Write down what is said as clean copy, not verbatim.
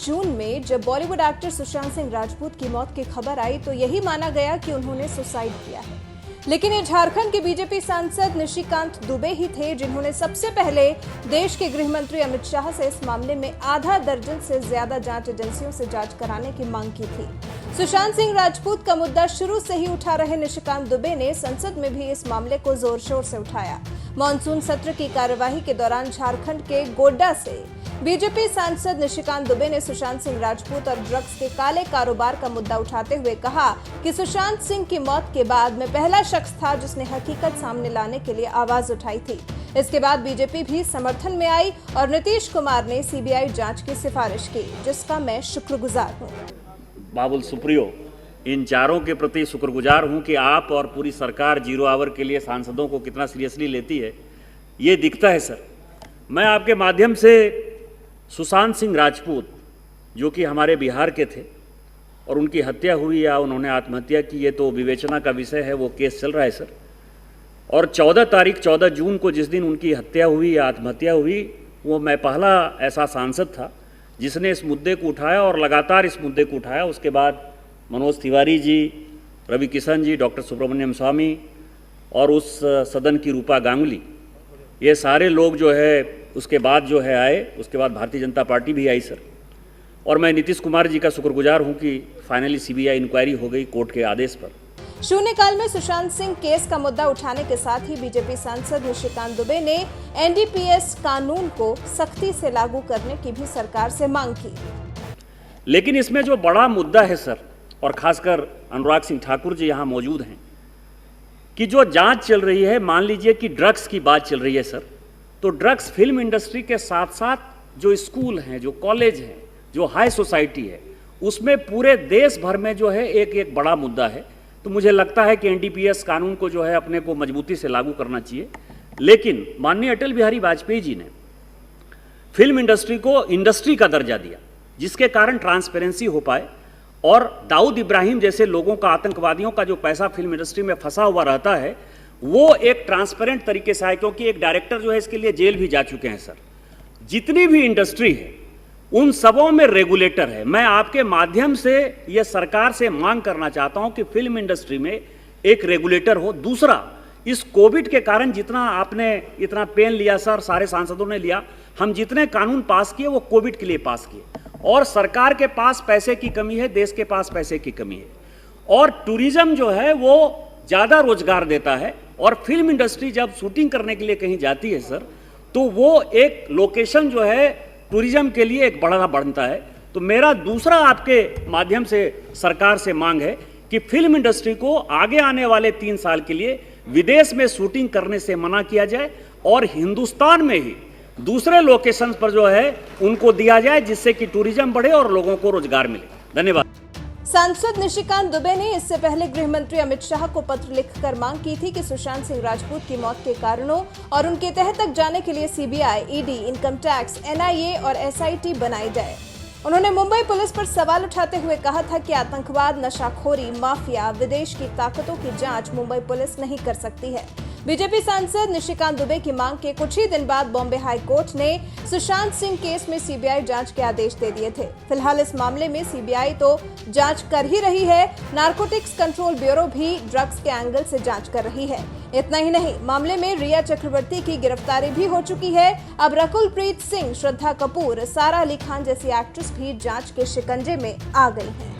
जून में जब बॉलीवुड एक्टर सुशांत सिंह राजपूत की मौत की खबर आई तो यही माना गया कि उन्होंने सुसाइड किया है। लेकिन ये झारखंड के बीजेपी सांसद निशिकांत दुबे ही थे जिन्होंने सबसे पहले देश के गृह मंत्री अमित शाह से इस मामले में आधा दर्जन से ज्यादा जांच एजेंसियों से जांच कराने की मांग की थी। सुशांत सिंह राजपूत का मुद्दा शुरू से ही उठा रहे निशिकांत दुबे ने संसद में भी इस मामले को जोर शोर से उठाया। मॉनसून सत्र की कार्यवाही के दौरान झारखंड के गोड्डा से बीजेपी सांसद निशिकांत दुबे ने सुशांत सिंह राजपूत और ड्रग्स के काले कारोबार का मुद्दा उठाते हुए कहा कि सुशांत सिंह की मौत के बाद मैं पहला शख्स था जिसने हकीकत सामने लाने के लिए आवाज उठाई थी। इसके बाद बीजेपी भी समर्थन में आई और नीतीश कुमार ने सीबीआई जांच की सिफारिश की, जिसका मैं शुक्रगुजार हूँ। बाबुल सुप्रियो, इन चारों के प्रति शुक्रगुजार हूं कि आप और पूरी सरकार 0 आवर के लिए सांसदों को कितना सीरियसली लेती है, ये दिखता है सर। मैं आपके माध्यम से सुशांत सिंह राजपूत, जो कि हमारे बिहार के थे और उनकी हत्या हुई या उन्होंने आत्महत्या की, ये तो विवेचना का विषय है, वो केस चल रहा है सर। और 14 जून को जिस दिन उनकी हत्या हुई या आत्महत्या हुई, वो मैं पहला ऐसा सांसद था जिसने इस मुद्दे को उठाया और लगातार इस मुद्दे को उठाया। उसके बाद मनोज तिवारी जी, रवि किशन जी, डॉक्टर सुब्रमण्यम स्वामी और उस सदन की रूपा गांगुली, ये सारे लोग जो है उसके बाद जो है आए। उसके बाद भारतीय जनता पार्टी भी आई सर। और मैं नीतीश कुमार जी का शुक्रगुजार हूं कि फाइनली सीबीआई इंक्वायरी हो गई कोर्ट के आदेश पर। शून्यकाल में सुशांत सिंह केस का मुद्दा उठाने के साथ ही बीजेपी सांसद निशिकांत दुबे ने एनडीपीएस कानून को सख्ती से लागू करने की भी सरकार से मांग की। लेकिन इसमें जो बड़ा मुद्दा है सर, और खासकर अनुराग सिंह ठाकुर जी यहाँ मौजूद हैं, कि जो जांच चल रही है, मान लीजिए कि ड्रग्स की बात चल रही है सर, तो ड्रग्स फिल्म इंडस्ट्री के साथ साथ जो स्कूल हैं, जो कॉलेज हैं, जो हाई सोसाइटी है, उसमें पूरे देश भर में जो है एक बड़ा मुद्दा है। तो मुझे लगता है कि एनडीपीएस कानून को जो है अपने को मजबूती से लागू करना चाहिए। लेकिन माननीय अटल बिहारी वाजपेयी जी ने फिल्म इंडस्ट्री को इंडस्ट्री का दर्जा दिया, जिसके कारण ट्रांसपेरेंसी हो पाए और दाऊद इब्राहिम जैसे लोगों का, आतंकवादियों का जो पैसा फिल्म इंडस्ट्री में फंसा हुआ रहता है, वो एक ट्रांसपेरेंट तरीके से आए, क्योंकि एक डायरेक्टर जो है इसके लिए जेल भी जा चुके हैं सर। जितनी भी इंडस्ट्री है उन सबों में रेगुलेटर है। मैं आपके माध्यम से यह सरकार से मांग करना चाहता हूं कि फिल्म इंडस्ट्री में एक रेगुलेटर हो। दूसरा, इस कोविड के कारण जितना आपने इतना पेन लिया सर, सारे सांसदों ने लिया, हम जितने कानून पास किए वो कोविड के लिए पास किए। और सरकार के पास पैसे की कमी है, देश के पास पैसे की कमी है, और टूरिज्म जो है वो ज़्यादा रोजगार देता है। और फिल्म इंडस्ट्री जब शूटिंग करने के लिए कहीं जाती है सर, तो वो एक लोकेशन जो है टूरिज्म के लिए एक बड़ा बनता है। तो मेरा दूसरा आपके माध्यम से सरकार से मांग है कि फिल्म इंडस्ट्री को आगे आने वाले 3 साल के लिए विदेश में शूटिंग करने से मना किया जाए और हिंदुस्तान में ही दूसरे लोकेशन पर जो है उनको दिया जाए, जिससे कि टूरिज्म बढ़े और लोगों को रोजगार मिले। धन्यवाद। सांसद निशिकांत दुबे ने इससे पहले गृह मंत्री अमित शाह को पत्र लिखकर मांग की थी कि सुशांत सिंह राजपूत की मौत के कारणों और उनके तह तक जाने के लिए CBI, ED, income tax, NIA और एसआईटी बनाई जाए। उन्होंने मुंबई पुलिस पर सवाल उठाते हुए कहा था कि आतंकवाद, नशाखोरी, माफिया, विदेश की ताकतों की जांच मुंबई पुलिस नहीं कर सकती है। बीजेपी सांसद निशिकांत दुबे की मांग के कुछ ही दिन बाद बॉम्बे हाई कोर्ट ने सुशांत सिंह केस में सीबीआई जांच के आदेश दे दिए थे। फिलहाल इस मामले में सीबीआई तो जांच कर ही रही है, नारकोटिक्स कंट्रोल ब्यूरो भी ड्रग्स के एंगल से जांच कर रही है। इतना ही नहीं, मामले में रिया चक्रवर्ती की गिरफ्तारी भी हो चुकी है। अब रकुल प्रीत सिंह, श्रद्धा कपूर, सारा अली खान जैसी एक्ट्रेस भी जांच के शिकंजे में आ गई हैं।